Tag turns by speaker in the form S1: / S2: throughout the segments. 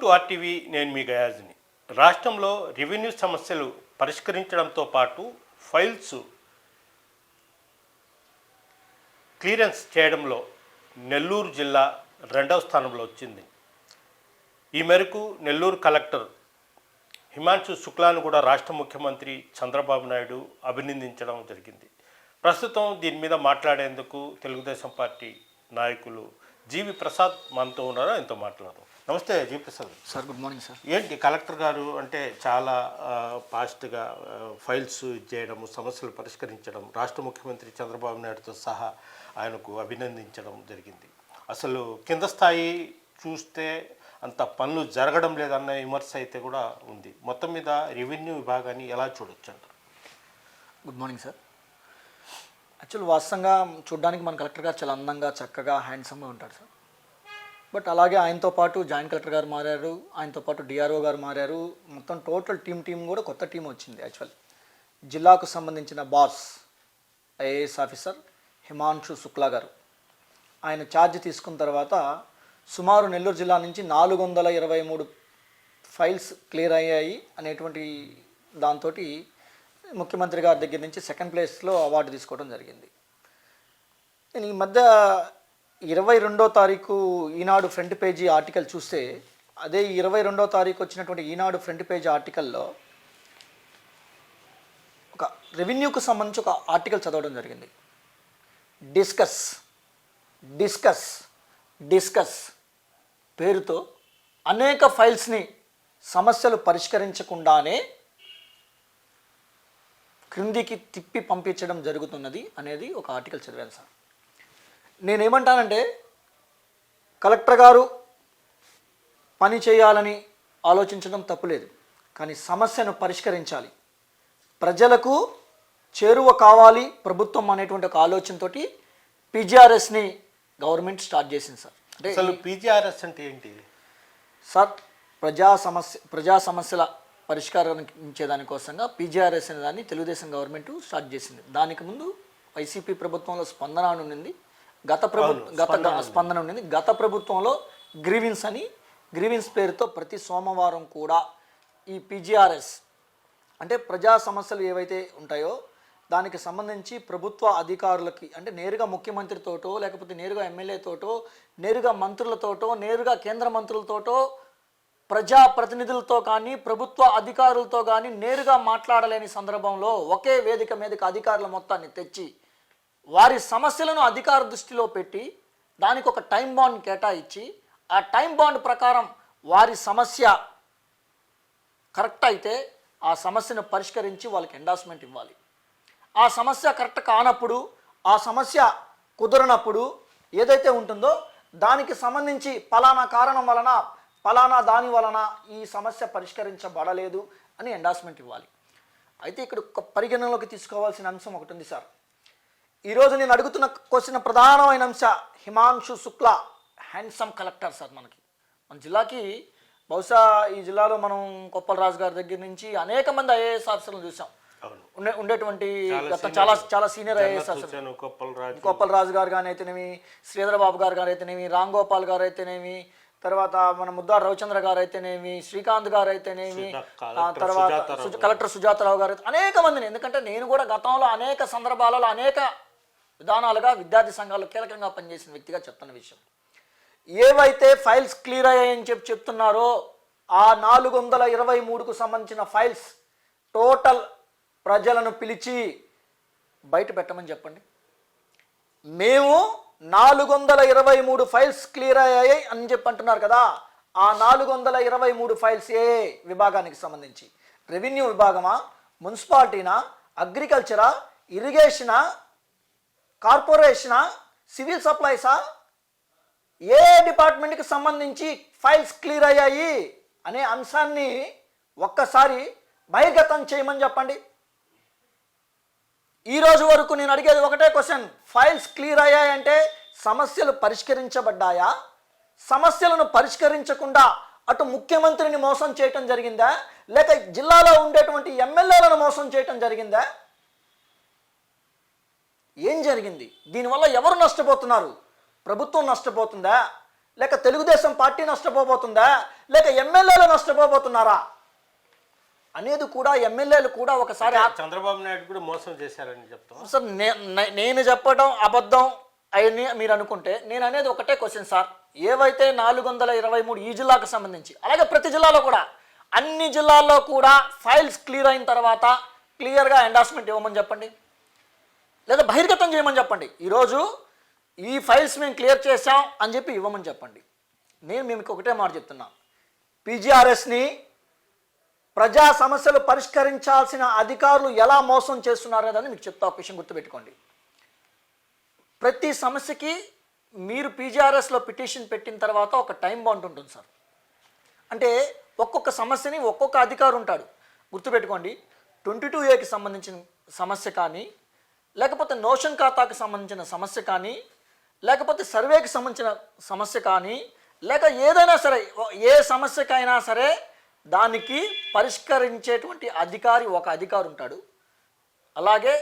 S1: Welcome to RTV. నేను మీ గయాజ్ని. రాష్ట్రంలో revenue సమస్యలు పరిష్కరించడంతో పాటు ఫైల్స్ క్లియరెన్స్ చేయడంలో నెల్లూరు జిల్లా రెండవ స్థానంలో వచ్చింది. ఈ మేరకు నెల్లూరు కలెక్టర్ హిమాంశు శుక్లాను కూడా రాష్ట్ర ముఖ్యమంత్రి చంద్రబాబు నాయుడు అభినందించడం జరిగింది. ప్రస్తుతం దీని మీద మాట్లాడేందుకు తెలుగుదేశం పార్టీ నాయకులు జీవి ప్రసాద్ మనతో ఉన్నారో ఆయనతో మాట్లాడదాం. నమస్తే GV Prasad
S2: sir. Good morning sir.
S1: ఏంటి కలెక్టర్ గారు అంటే చాలా ఫాస్ట్గా ఫైల్స్ చేయడము, సమస్యలు పరిష్కరించడం, రాష్ట్ర ముఖ్యమంత్రి చంద్రబాబు నాయుడుతో సహా ఆయనకు అభినందించడం జరిగింది. అసలు కింద స్థాయి చూస్తే అంత పనులు జరగడం లేదన్న విమర్శ అయితే కూడా ఉంది. మొత్తం మీద రెవెన్యూ విభాగాన్ని ఎలా చూడొచ్చు అంటారు?
S2: Good morning sir. యాక్చువల్ వాస్తవంగా చూడడానికి మన కలెక్టర్ గారు చాలా అందంగా, చక్కగా, హ్యాండ్సమ్గా ఉంటారు సార్. బట్ అలాగే ఆయనతో పాటు జాయింట్ కలెక్టర్ గారు మారారు, ఆయనతో పాటు డిఆర్ఓ గారు మారారు. మొత్తం టోటల్ టీం కూడా కొత్త టీం వచ్చింది. యాక్చువల్ జిల్లాకు సంబంధించిన boss IAS officer Himanshu Shukla గారు ఆయన ఛార్జ్ తీసుకున్న తర్వాత సుమారు నెల్లూరు జిల్లా నుంచి 423 ఫైల్స్ క్లియర్ అయ్యాయి అనేటువంటి దాంతో ముఖ్యమంత్రి గారి దగ్గర నుంచి సెకండ్ ప్లేస్లో అవార్డు తీసుకోవడం జరిగింది. నేను ఈ మధ్య 22వ తారీఖు ఈనాడు ఫ్రంట్ పేజీ ఆర్టికల్ చూస్తే, అదే 22వ తారీఖు వచ్చినటువంటి ఈనాడు ఫ్రంట్ పేజీ ఆర్టికల్లో ఒక రెవెన్యూకు సంబంధించి ఒక ఆర్టికల్ చదవడం జరిగింది. డిస్కస్ పేరుతో అనేక ఫైల్స్ని సమస్యలు పరిష్కరించకుండానే క్రిందికి తిప్పి పంపించడం జరుగుతున్నది అనేది ఒక ఆర్టికల్ చదివాను సార్. నేనేమంటానంటే, కలెక్టర్ గారు పని చేయాలని ఆలోచించడం తప్పులేదు, కానీ సమస్యను పరిష్కరించాలి, ప్రజలకు చేరువ కావాలి ప్రభుత్వం అనేటువంటి ఒక ఆలోచనతోటి పీజీఆర్ఎస్ని గవర్నమెంట్ స్టార్ట్ చేసింది సార్. అంటే
S1: అసలు పీజీఆర్ఎస్ అంటే ఏంటి
S2: సార్? ప్రజా సమస్యల పరిష్కరించేదానికోసంగా పీజీఆర్ఎస్ అనే దాన్ని తెలుగుదేశం గవర్నమెంట్ స్టార్ట్ చేసింది. దానికి ముందు వైసీపీ ప్రభుత్వంలో స్పందన ఉండింది, గత ప్రభుత్వంలో గ్రీవిన్స్ పేరుతో ప్రతి సోమవారం కూడా ఈ పీజీఆర్ఎస్ అంటే ప్రజా సమస్యలు ఏవైతే ఉంటాయో దానికి సంబంధించి ప్రభుత్వ అధికారులకి, అంటే నేరుగా ముఖ్యమంత్రితోటో, లేకపోతే నేరుగా ఎమ్మెల్యేతోటో, నేరుగా మంత్రులతోటో, నేరుగా కేంద్ర మంత్రులతోటో, ప్రజాప్రతినిధులతో కానీ ప్రభుత్వ అధికారులతో కానీ నేరుగా మాట్లాడలేని సందర్భంలో ఒకే వేదిక మీదకి అధికారుల మొత్తాన్ని తెచ్చి వారి సమస్యలను అధికార దృష్టిలో పెట్టి దానికి ఒక టైం బాండ్ కేటాయించి ఆ టైం బాండ్ ప్రకారం వారి సమస్య కరెక్ట్ అయితే ఆ సమస్యను పరిష్కరించి వాళ్ళకి ఎండార్స్మెంట్ ఇవ్వాలి. ఆ సమస్య కరెక్ట్ కానప్పుడు, ఆ సమస్య కుదరనప్పుడు ఏదైతే ఉంటుందో దానికి సంబంధించి పలానా కారణం వలన, పలానా దాని వలన ఈ సమస్య పరిష్కరించబడలేదు అని ఎండార్స్మెంట్ ఇవ్వాలి. అయితే ఇక్కడ ఒక పరిగణనలోకి తీసుకోవాల్సిన అంశం ఒకటి ఉంది సార్. ఈరోజు నేను అడుగుతున్న క్వశ్చన్ ప్రధానమైన అంశ Himanshu Shukla handsome collector sir. మన జిల్లాకి బహుశా ఈ జిల్లాలో మనం కొప్పల రాజు గారి దగ్గర నుంచి అనేక మంది ఐఏఎస్ ఆఫీసర్లను చూసాం. ఉండేటువంటి చాలా సీనియర్ ఐఏఎస్ ఆఫీసర్ కొప్పల రాజు గారు కానీ అయితేనేమి, శ్రీధర బాబు గారు అయితేనేమి, రామ్ గోపాల్ గారు అయితేనేమి, తర్వాత మన ముద్దార్ రవిచంద్ర గారు అయితేనేమి, శ్రీకాంత్ గారు అయితేనేమి, తర్వాత కలెక్టర్ సుజాతారావు గారు, అనేక మందిని. ఎందుకంటే నేను కూడా గతంలో అనేక సందర్భాలలో అనేక విధానాలుగా విద్యార్థి సంఘాలు కీలకంగా పనిచేసిన వ్యక్తిగా చెప్తున్న విషయం, ఏవైతే ఫైల్స్ క్లియర్ అయ్యాయని చెప్తున్నారో ఆ 423కు సంబంధించిన ఫైల్స్ టోటల్ ప్రజలను పిలిచి బయట పెట్టమని చెప్పండి. మేము 423 ఫైల్స్ క్లియర్ అయ్యాయి అని చెప్పి అంటున్నారు కదా, ఆ 423 ఫైల్స్ ఏ విభాగానికి సంబంధించి? రెవెన్యూ విభాగమా, మున్సిపాలిటీనా, అగ్రికల్చరా, ఇరిగేషనా, కార్పొరేషనా, సివిల్ సప్లైసా, ఏ డిపార్ట్మెంట్కి సంబంధించి ఫైల్స్ క్లియర్ అయ్యాయి అనే అంశాన్ని ఒక్కసారి బహిర్గతం చేయమని చెప్పండి. ఈరోజు వరకు నేను అడిగేది ఒకటే క్వశ్చన్, ఫైల్స్ క్లియర్ అయ్యాయంటే సమస్యలు పరిష్కరించబడ్డాయా? సమస్యలను పరిష్కరించకుండా అటు ముఖ్యమంత్రిని మోసం చేయటం జరిగిందా, లేక జిల్లాలో ఉండేటువంటి ఎమ్మెల్యేలను మోసం చేయటం జరిగిందా? ఏం జరిగింది? దీనివల్ల ఎవరు నష్టపోతున్నారు? ప్రభుత్వం నష్టపోతుందా, లేక తెలుగుదేశం పార్టీ నష్టపోబోతుందా, లేక ఎమ్మెల్యేలు నష్టపోబోతున్నారా అనేది కూడా ఎమ్మెల్యేలు కూడా ఒకసారి
S1: చంద్రబాబు నాయుడు కూడా మోసం చేశారని చెప్తాం
S2: సార్. నేను చెప్పడం అబద్ధం అని మీరు అనుకుంటే, నేను అనేది ఒకటే క్వశ్చన్ సార్. ఏవైతే 423 ఈ జిల్లాకు సంబంధించి, అలాగే ప్రతి జిల్లాలో కూడా, అన్ని జిల్లాల్లో కూడా ఫైల్స్ క్లియర్ అయిన తర్వాత క్లియర్గా ఎండార్స్మెంట్ ఇవ్వమని చెప్పండి, లేదా బహిర్గతం చేయమని చెప్పండి. ఈరోజు ఈ ఫైల్స్ మేము క్లియర్ చేసాం అని చెప్పి ఇవ్వమని చెప్పండి. నేను మీకు ఒకటే మాట చెప్తున్నా, పీజీఆర్ఎస్ని ప్రజా సమస్యలు పరిష్కరించాల్సిన అధికారులు ఎలా మోసం చేస్తున్నారు అనేది మీకు చెప్తా. ఒక విషయం గుర్తుపెట్టుకోండి, ప్రతి సమస్యకి మీరు పీజీఆర్ఎస్లో పిటిషన్ పెట్టిన తర్వాత ఒక టైం బౌండ్ ఉంటుంది సార్. అంటే ఒక్కొక్క సమస్యని ఒక్కొక్క అధికారి ఉంటాడు. గుర్తుపెట్టుకోండి, 22A సంబంధించిన సమస్య కానీ, లేకపోతే నోషన్ ఖాతాకు సంబంధించిన సమస్య కానీ, లేకపోతే సర్వేకి సంబంధించిన సమస్య కానీ, లేక ఏదైనా సరే ఏ సమస్యకైనా సరే దానికి పరిష్కరించేటువంటి అధికారి ఒక అధికారి ఉంటాడు. అలాగే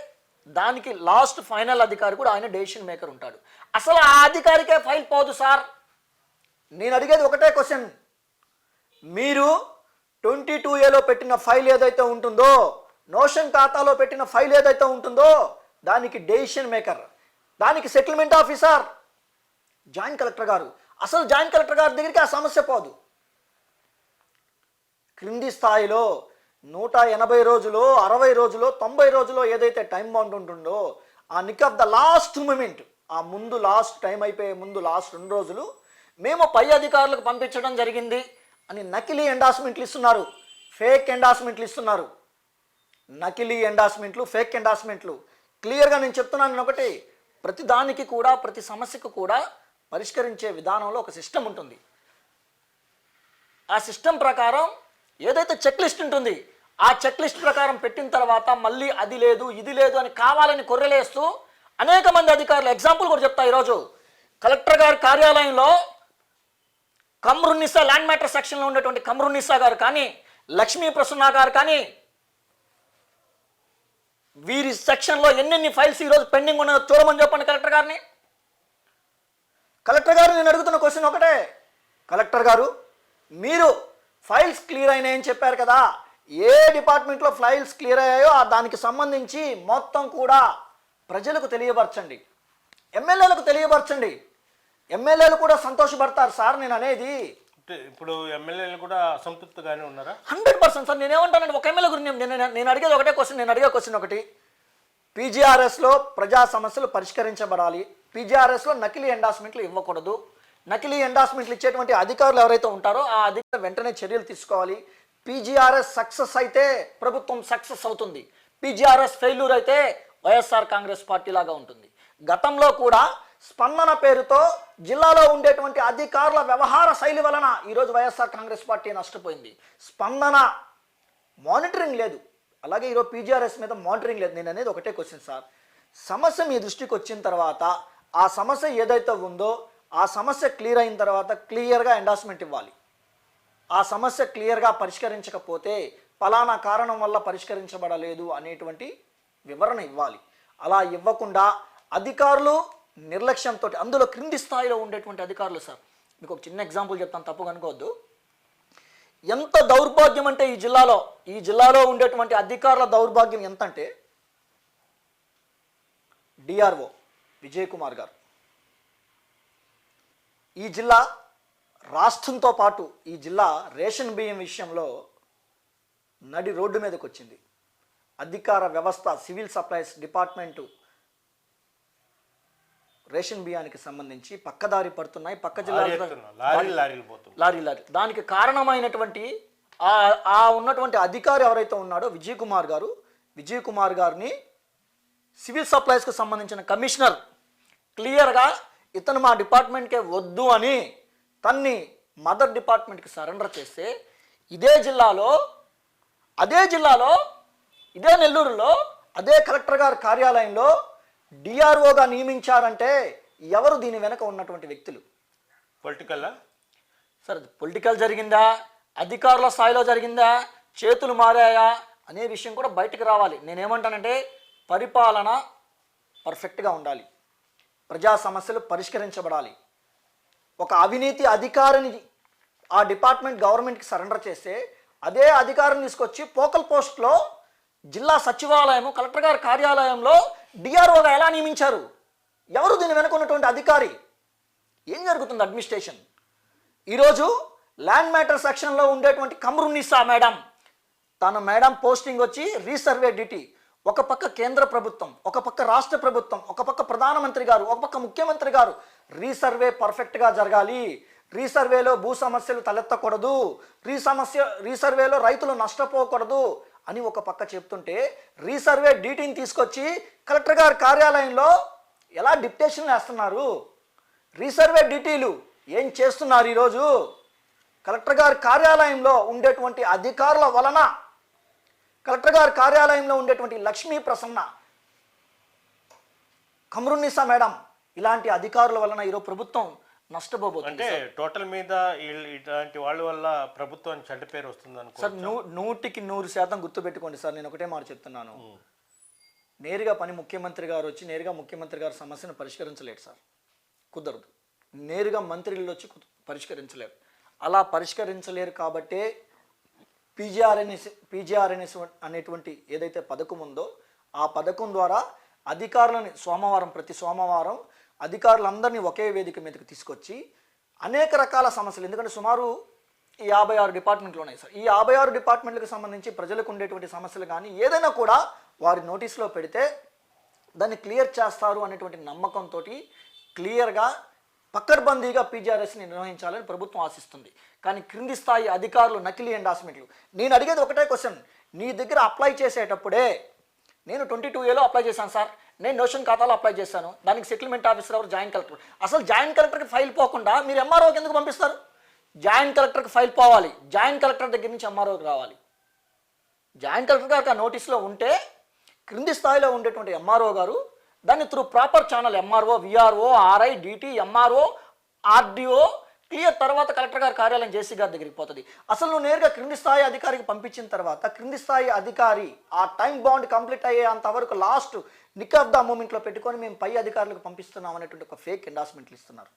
S2: దానికి లాస్ట్ ఫైనల్ అధికారి కూడా ఆయన డెసిషన్ మేకర్ ఉంటాడు. అసలు ఆ అధికారికే ఫైల్ పోదు సార్. నేను అడిగేది ఒకటే క్వశ్చన్, మీరు 22Aలో పెట్టిన ఫైల్ ఏదైతే ఉంటుందో, నోషన్ ఖాతాలో పెట్టిన ఫైల్ ఏదైతే ఉంటుందో, దానికి డెసిషన్ మేకర్, దానికి సెటిల్మెంట్ ఆఫీసర్ జాయింట్ కలెక్టర్ గారు. అసలు జాయింట్ కలెక్టర్ గారి దగ్గరికి ఆ సమస్య పోదు. క్రింది స్థాయిలో 180 రోజులు, 60 రోజులు, 90 రోజులు ఏదైతే టైం బౌండ్ ఉంటుందో, ఆ nick of the last moment, ఆ ముందు లాస్ట్ టైం అయిపోయే ముందు లాస్ట్ 2 రోజులు మేము పై అధికారులకు పంపించడం జరిగింది అని నకిలీ ఎండార్స్మెంట్లు ఇస్తున్నారు, ఫేక్ ఎండార్స్మెంట్లు ఇస్తున్నారు. నకిలీ ఎండార్స్మెంట్లు, ఫేక్ ఎండార్స్మెంట్లు. క్లియర్గా నేను చెప్తున్నాను ఒకటి, ప్రతి దానికి కూడా, ప్రతి సమస్యకు కూడా పరిష్కరించే విధానంలో ఒక సిస్టమ్ ఉంటుంది. ఆ సిస్టమ్ ప్రకారం ఏదైతే చెక్ లిస్ట్ ఉంటుంది, ఆ చెక్ లిస్ట్ ప్రకారం పెట్టిన తర్వాత మళ్ళీ అది లేదు ఇది లేదు అని కావాలని కొర్రెలేస్తూ అనేక మంది అధికారులు, ఎగ్జాంపుల్ కూడా చెప్తా. ఈరోజు కలెక్టర్ గారి కార్యాలయంలో కమ్రున్నిసా ల్యాండ్ మ్యాటర్ సెక్షన్లో ఉండేటువంటి కమ్రున్నిసా గారు కానీ, లక్ష్మీ ప్రసన్న గారు కానీ, వీరి సెక్షన్లో ఎన్నెన్ని ఫైల్స్ ఈరోజు పెండింగ్ ఉన్నాయో చూడమని చెప్పండి కలెక్టర్ గారిని. కలెక్టర్ గారు నేను అడుగుతున్న క్వశ్చన్ ఒకటే, కలెక్టర్ గారు మీరు ఫైల్స్ క్లియర్ అయినాయని చెప్పారు కదా, ఏ డిపార్ట్మెంట్లో ఫైల్స్ క్లియర్ అయ్యాయో దానికి సంబంధించి మొత్తం కూడా ప్రజలకు తెలియపరచండి, ఎమ్మెల్యేలకు తెలియపరచండి. ఎమ్మెల్యేలు కూడా సంతోషపడతారు సార్. నేను అనేది
S1: ఇప్పుడు ఎమ్మెల్యేలు కూడా అసంతృప్తిగానే ఉన్నారా?
S2: 100% సార్. నేనేమంటానంటే ఒక ఎమ్మెల్యే గురించి నేను అడిగేది ఒకటే క్వశ్చన్. నేను అడిగే క్వశ్చన్ ఒకటి, పీజీఆర్ఎస్లో ప్రజా సమస్యలు పరిష్కరించబడాలి, పీజీఆర్ఎస్లో నకిలీ ఎండార్స్మెంట్లు ఇవ్వకూడదు, నకిలీ ఎండార్స్మెంట్లు ఇచ్చేటువంటి అధికారులు ఎవరైతే ఉంటారో ఆ అధికారులు వెంటనే చర్యలు తీసుకోవాలి. పీజీఆర్ఎస్ సక్సెస్ అయితే ప్రభుత్వం సక్సెస్ అవుతుంది, పీజీఆర్ఎస్ ఫెయిల్యూర్ అయితే వైఎస్ఆర్ కాంగ్రెస్ పార్టీ లాగా ఉంటుంది. గతంలో కూడా స్పందన పేరుతో జిల్లాలో ఉండేటువంటి అధికారుల వ్యవహార శైలి వలన ఈరోజు వైఎస్ఆర్ కాంగ్రెస్ పార్టీ నష్టపోయింది. స్పందన మానిటరింగ్ లేదు, అలాగే ఈరోజు పీజీఆర్ఎస్ మీద మానిటరింగ్ లేదు. నేను అనేది ఒకటే క్వశ్చన్ సార్, సమస్య మీ దృష్టికి వచ్చిన తర్వాత ఆ సమస్య ఏదైతే ఉందో ఆ సమస్య క్లియర్ అయిన తర్వాత క్లియర్గా ఎండార్స్మెంట్ ఇవ్వాలి. ఆ సమస్య క్లియర్గా పరిష్కరించకపోతే ఫలానా కారణం వల్ల పరిష్కరించబడలేదు అనేటువంటి వివరణ ఇవ్వాలి. అలా ఇవ్వకుండా అధికారులు నిర్లక్ష్యంతో, అందులో క్రింది స్థాయిలో ఉండేటువంటి అధికారులు సార్, మీకు ఒక చిన్న ఎగ్జాంపుల్ చెప్తాను, తప్పుగా అనుకోవద్దు. ఎంత దౌర్భాగ్యం అంటే ఈ జిల్లాలో ఉండేటువంటి అధికారుల దౌర్భాగ్యం ఎంత అంటే, డిఆర్ఓ విజయ్ కుమార్ గారు ఈ జిల్లా రాష్ట్రంతో పాటు ఈ జిల్లా రేషన్ బియ్యం విషయంలో నడి రోడ్డు మీదకి వచ్చింది. అధికార వ్యవస్థ, సివిల్ సప్లైస్ డిపార్ట్మెంటు రేషన్ బియ్యానికి సంబంధించి పక్కదారి పడుతున్నాయి, పక్క జిల్లా లారీ. దానికి కారణమైనటువంటి ఆ ఉన్నటువంటి అధికారి ఎవరైతే ఉన్నాడో విజయ్ కుమార్ గారిని సివిల్ సప్లైస్కి సంబంధించిన కమిషనర్ క్లియర్గా ఇతను మా డిపార్ట్మెంట్కే వద్దు అని తన్ని మదర్ డిపార్ట్మెంట్కి సరెండర్ చేస్తే, ఇదే జిల్లాలో ఇదే నెల్లూరులో అదే కలెక్టర్ గారి కార్యాలయంలో డిఆర్ఓగా నియమించారంటే ఎవరు దీని వెనక ఉన్నటువంటి వ్యక్తులు?
S1: పొలిటికల్లా
S2: సార్, పొలిటికల్ జరిగిందా, అధికారుల స్థాయిలో జరిగిందా, చేతులు మారాయా అనే విషయం కూడా బయటకు రావాలి. నేనేమంటానంటే పరిపాలన పర్ఫెక్ట్గా ఉండాలి, ప్రజా సమస్యలు పరిష్కరించబడాలి. ఒక అవినీతి అధికారిని ఆ డిపార్ట్మెంట్ గవర్నమెంట్కి సరెండర్ చేస్తే అదే అధికారం తీసుకొచ్చి పోకల్ పోస్ట్లో జిల్లా సచివాలయం కలెక్టర్ గారి కార్యాలయంలో డిఆర్ఓగా ఎలా నియమించారు? ఎవరు దీని వెనుకున్నటువంటి అధికారి? ఏం జరుగుతుంది అడ్మినిస్ట్రేషన్? ఈరోజు ల్యాండ్ మ్యాటర్ సెక్షన్లో ఉండేటువంటి కమ్రున్నిసా మేడం, తన మేడం పోస్టింగ్ వచ్చి రీసర్వే డ్యూటీ. ఒక పక్క కేంద్ర ప్రభుత్వం, ఒక పక్క రాష్ట్ర ప్రభుత్వం, ఒక పక్క ప్రధానమంత్రి గారు, ఒక పక్క ముఖ్యమంత్రి గారు రీసర్వే పర్ఫెక్ట్గా జరగాలి, రీసర్వేలో భూ సమస్యలు తలెత్తకూడదు, రీసర్వేలో రైతులు నష్టపోకూడదు అని ఒక పక్క చెప్తుంటే రీసర్వే డ్యూటీని తీసుకొచ్చి కలెక్టర్ గారి కార్యాలయంలో ఎలా డిప్టేషన్లు వేస్తున్నారు? రీసర్వే డ్యూటీలు ఏం చేస్తున్నారు? ఈరోజు కలెక్టర్ గారి కార్యాలయంలో ఉండేటువంటి అధికారుల వలన, కలెక్టర్ గారి కార్యాలయంలో ఉండేటువంటి లక్ష్మీ ప్రసన్న, కమ్రున్నిసా మేడం, ఇలాంటి అధికారుల వలన ఈరోజు ప్రభుత్వం నష్టపోబోతుంది.
S1: అంటే టోటల్ మీద ఇలాంటి వాళ్ళ వల్ల ప్రభుత్వానికి చెడ్డ పేరు వస్తుంది అనుకో
S2: సార్. 100% గుర్తుపెట్టుకోండి సార్, నేను ఒకటే మాట చెప్తున్నాను. నేరుగా ముఖ్యమంత్రి గారు వచ్చి నేరుగా ముఖ్యమంత్రి గారి సమస్యను పరిష్కరించలేడు సార్, కుదరదు. నేరుగా మంత్రులు వచ్చి పరిష్కరించలేరు. అలా పరిష్కరించలేరు కాబట్టే పీజీఆర్ఎన్ఎస్ అనేటువంటి ఏదైతే పథకం ఉందో ఆ పథకం ద్వారా అధికారులని ప్రతి సోమవారం అధికారులందరినీ ఒకే వేదిక మీదకి తీసుకొచ్చి అనేక రకాల సమస్యలు, ఎందుకంటే సుమారు 56 డిపార్ట్మెంట్లు ఉన్నాయి సార్. ఈ 56 డిపార్ట్మెంట్లకు సంబంధించి ప్రజలకు ఉండేటువంటి సమస్యలు కానీ ఏదైనా కూడా వారి నోటీసులో పెడితే దాన్ని క్లియర్ చేస్తారు అనేటువంటి నమ్మకంతో క్లియర్గా పక్కడ్బందీగా పీజీఆర్ఎస్ని నిర్వహించాలని ప్రభుత్వం ఆశిస్తుంది. కానీ క్రింది స్థాయి అధికారులు నకిలీ ఎండార్స్మెంట్లు. నేను అడిగేది ఒకటే క్వశ్చన్, నీ దగ్గర అప్లై చేసేటప్పుడే నేను 22A అప్లై చేశాను సార్, నేను నోషన్ ఖాతాలో అప్లై చేశాను, దానికి సెటిల్మెంట్ ఆఫీసర్ ఎవరు? Joint collector. అసలు జాయింట్ కలెక్టర్కి ఫైల్ పోకుండా మీరు ఎంఆర్ఓకి ఎందుకు పంపిస్తారు? జాయింట్ కలెక్టర్కి ఫైల్ పోవాలి, జాయింట్ కలెక్టర్ దగ్గర నుంచి ఎంఆర్ఓకి రావాలి. జాయింట్ కలెక్టర్ గారికి ఆ నోటీస్లో ఉంటే క్రింది స్థాయిలో ఉండేటువంటి ఎంఆర్ఓ గారు దాన్ని through proper channel MRO, VRO, RI, DT, MRO, RDO clear తర్వాత కలెక్టర్ గారి కార్యాలయం జేసీ గారి దగ్గరికి పోతుంది. అసలు నువ్వు నేరుగా క్రింది స్థాయి అధికారికి పంపించిన తర్వాత క్రింది స్థాయి అధికారి ఆ టైం బాండ్ కంప్లీట్ అయ్యేంత వరకు లాస్ట్ నిక్ ఆఫ్ ద మూమెంట్లో పెట్టుకొని మేము పై అధికారులకు పంపిస్తున్నాం అనేటువంటి ఒక ఫేక్ ఎండార్స్మెంట్లు ఇస్తున్నారు.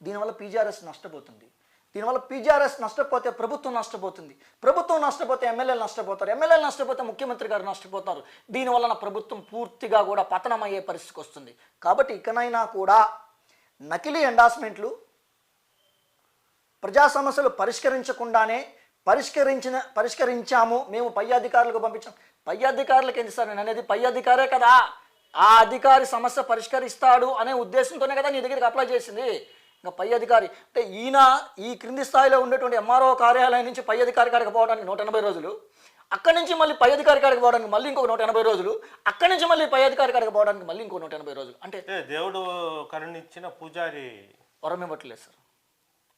S2: దీనివల్ల పీజీఆర్ఎస్ నష్టపోతుంది. దీనివల్ల పీజీఆర్ఎస్ నష్టపోతే ప్రభుత్వం నష్టపోతుంది, ప్రభుత్వం నష్టపోతే ఎమ్మెల్యేలు నష్టపోతారు, ఎమ్మెల్యేలు నష్టపోతే ముఖ్యమంత్రి గారు నష్టపోతారు. దీనివల్ల ప్రభుత్వం పూర్తిగా కూడా పతనమయ్యే పరిస్థితికి వస్తుంది. కాబట్టి ఇకనైనా కూడా నకిలీ ఎండార్స్మెంట్లు, ప్రజా సమస్యలు పరిష్కరించకుండానే పరిష్కరించాము మేము పై అధికారులకు పంపించాం. పై అధికారులకు ఏంటి సార్? నేను అనేది పై అధికారే కదా, ఆ అధికారి సమస్య పరిష్కరిస్తాడు అనే ఉద్దేశంతోనే కదా నీ దగ్గరికి అప్లై చేసింది. ఇంకా పై అధికారి అంటే ఈయన ఈ క్రింది స్థాయిలో ఉండేటువంటి ఎంఆర్ఓ కార్యాలయం నుంచి పై అధికారి కాడికి పోవడానికి 180 రోజులు, అక్కడి నుంచి మళ్ళీ పై అధికారి కాడికి పోవడానికి మళ్ళీ ఇంకొక 180 రోజులు, అక్కడి నుంచి మళ్ళీ పై అధికారి కాడికి పోవడానికి మళ్ళీ ఇంకో 180 రోజులు. అంటే
S1: దేవుడు కరుణించిన పూజారి
S2: వరం ఇవ్వట్లేదు సార్,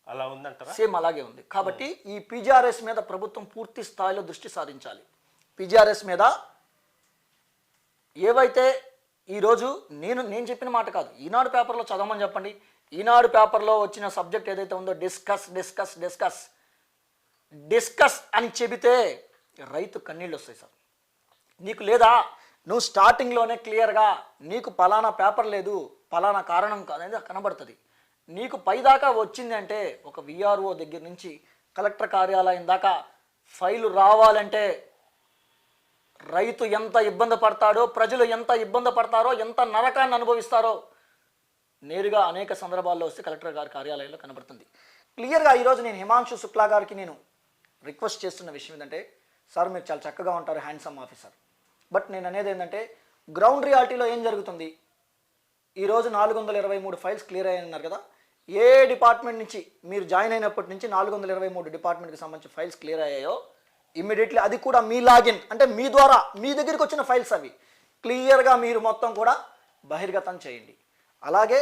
S1: అలా ఉందంటారా? సేమ్
S2: అలాగే ఉంది. కాబట్టి ఈ పీజీఆర్ఎస్ మీద ప్రభుత్వం పూర్తి స్థాయిలో దృష్టి సారించాలి. పీజీఆర్ఎస్ మీద ఏవైతే ఈరోజు నేను చెప్పిన మాట కాదు, ఈనాడు పేపర్లో చదవమని చెప్పండి. ఈనాడు పేపర్లో వచ్చిన సబ్జెక్ట్ ఏదైతే ఉందో డిస్కస్ అని చెబితే రైతు కన్నీళ్ళు వస్తాయి సార్. నీకు లేదా? నువ్వు స్టార్టింగ్లోనే క్లియర్గా నీకు పలానా పేపర్ లేదు, పలానా కారణం అనేది కనబడుతుంది. నీకు పైదాకా వచ్చింది అంటే ఒక విఆర్ఓ దగ్గర నుంచి కలెక్టర్ కార్యాలయం దాకా ఫైలు రావాలంటే రైతు ఎంత ఇబ్బంది పడతాడో, ప్రజలు ఎంత ఇబ్బంది పడతారో, ఎంత నరకాన్ని అనుభవిస్తారో నేరుగా అనేక సందర్భాల్లో వస్తే కలెక్టర్ గారి కార్యాలయంలో కనబడుతుంది క్లియర్గా. ఈరోజు నేను హిమాంశు శుక్లా గారికి నేను రిక్వెస్ట్ చేస్తున్న విషయం ఏంటంటే, సార్ మీరు చాలా చక్కగా ఉంటారు, హ్యాండ్సమ్ ఆఫీసర్, బట్ నేను అనేది ఏంటంటే గ్రౌండ్ రియాలిటీలో ఏం జరుగుతుంది? ఈరోజు 423 ఫైల్స్ క్లియర్ అయ్యన్నారు కదా. ఏ డిపార్ట్మెంట్ నుంచి మీరు జాయిన్ అయినప్పటి నుంచి 423 డిపార్ట్మెంట్కి సంబంధించి ఫైల్స్ క్లియర్ అయ్యాయో ఇమ్మీడియట్లీ అది కూడా మీ లాగిన్ అంటే మీ ద్వారా మీ దగ్గరికి వచ్చిన ఫైల్స్ అవి క్లియర్గా మీరు మొత్తం కూడా బహిర్గతం చేయండి. అలాగే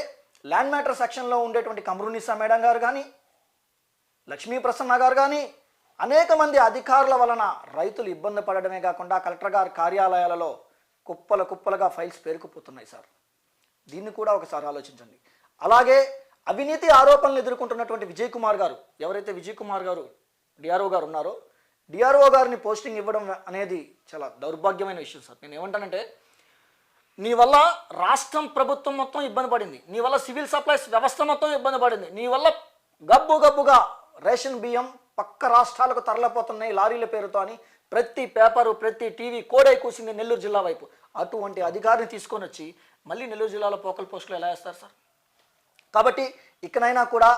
S2: ల్యాండ్ మ్యాటర్ సెక్షన్లో ఉండేటువంటి కమ్రున్నిసా మేడం గారు కానీ, లక్ష్మీ ప్రసన్న గారు కానీ, అనేక మంది అధికారుల వలన రైతులు ఇబ్బంది పడడమే కాకుండా కలెక్టర్ గారి కార్యాలయాలలో కుప్పలుగా ఫైల్స్ పేరుకుపోతున్నాయి సార్. దీన్ని కూడా ఒకసారి ఆలోచించండి. అలాగే అవినీతి ఆరోపణలు ఎదుర్కొంటున్నటువంటి విజయ్ కుమార్ గారు, ఎవరైతే విజయ్ కుమార్ గారు డిఆర్ఓ గారు ఉన్నారో, డిఆర్ఓ గారిని పోస్టింగ్ ఇవ్వడం అనేది చాలా దౌర్భాగ్యమైన విషయం సార్. నేను ఏమంటానంటే నీ వల్ల రాష్ట్రం ప్రభుత్వం మొత్తం ఇబ్బంది పడింది, నీ వల్ల సివిల్ సప్లైస్ వ్యవస్థ మొత్తం ఇబ్బంది పడింది, నీ వల్ల గబ్బుగా రేషన్ బియ్యం పక్క రాష్ట్రాలకు తరలిపోతున్నాయి లారీల పేరుతో అని ప్రతి పేపరు ప్రతి టీవీ కోడై కూసింది నెల్లూరు జిల్లా వైపు. అటువంటి అధికారిని తీసుకొని వచ్చి మళ్ళీ నెల్లూరు జిల్లాలో పోకల్ పోస్టులు ఎలా వేస్తారు సార్? కాబట్టి ఇకనైనా కూడా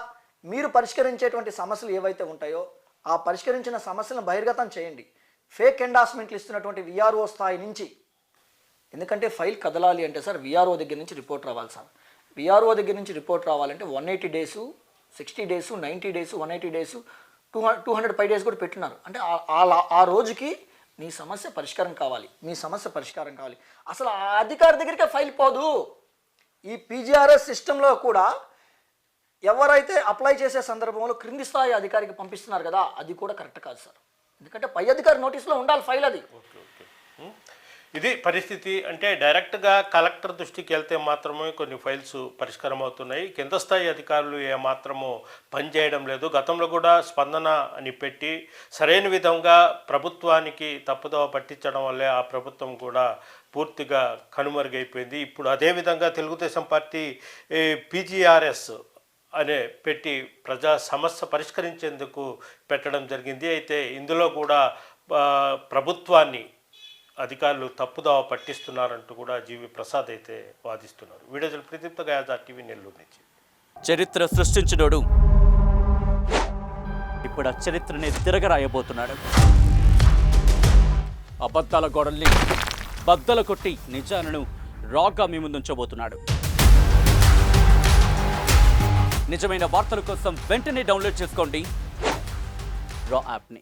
S2: మీరు పరిష్కరించేటువంటి సమస్యలు ఏవైతే ఉంటాయో ఆ పరిష్కరించిన సమస్యలను బహిర్గతం చేయండి. ఫేక్ ఎండార్స్మెంట్లు ఇస్తున్నటువంటి విఆర్ఓ స్థాయి నుంచి, ఎందుకంటే ఫైల్ కదలాలి అంటే సార్ విఆర్ఓ దగ్గర నుంచి రిపోర్ట్ రావాలి సార్. విఆర్ఓ దగ్గర నుంచి రిపోర్ట్ రావాలంటే 180 days, 60 days, 90 days, 180 days, 205 days కూడా పెట్టినారు. అంటే ఆ రోజుకి నీ సమస్య పరిష్కారం కావాలి, మీ సమస్య పరిష్కారం కావాలి. అసలు ఆ అధికారి దగ్గరికే ఫైల్ పోదు. ఈ పీజీఆర్ఎస్ సిస్టంలో కూడా ఎవరైతే అప్లై చేసే సందర్భంలో క్రింది స్థాయి అధికారికి పంపిస్తున్నారు కదా, అది కూడా కరెక్ట్ కాదు సార్. ఎందుకంటే పై అధికారి నోటీస్లో ఉండాలి ఫైల్ అది.
S1: ఇది పరిస్థితి. అంటే డైరెక్ట్గా కలెక్టర్ దృష్టికి వెళ్తే మాత్రమే కొన్ని ఫైల్స్ పరిష్కారం అవుతున్నాయి. కింద స్థాయి అధికారులు ఏమాత్రము పనిచేయడం లేదు. గతంలో కూడా స్పందన అని పెట్టి సరైన విధంగా ప్రభుత్వానికి తప్పుదోవ పట్టించడం వల్లే ఆ ప్రభుత్వం కూడా పూర్తిగా కనుమరుగైపోయింది. ఇప్పుడు అదేవిధంగా తెలుగుదేశం పార్టీ పీజీఆర్ఎస్ అనే పెట్టి ప్రజా సమస్య పరిష్కరించేందుకు పెట్టడం జరిగింది. అయితే ఇందులో కూడా ప్రభుత్వాన్ని అధికారులు తప్పుదావ పట్టిస్తున్నారంటూ కూడా జీవి ప్రసాద్ అయితే వాదిస్తున్నారు. వీడియో ప్రదీప్త గయాజా టీవీ నెల్లూరు నుంచి.
S3: చరిత్ర సృష్టించినోడు ఇప్పుడు ఆ చరిత్రని తిరగరాయబోతున్నాడు. అబద్ధాల గోడల్ని బద్దలు కొట్టి నిజాలను రాగా మీ ముందుంచబోతున్నాడు. నిజమైన వార్తల కోసం వెంటనే డౌన్లోడ్ చేసుకోండి రా యాప్ని.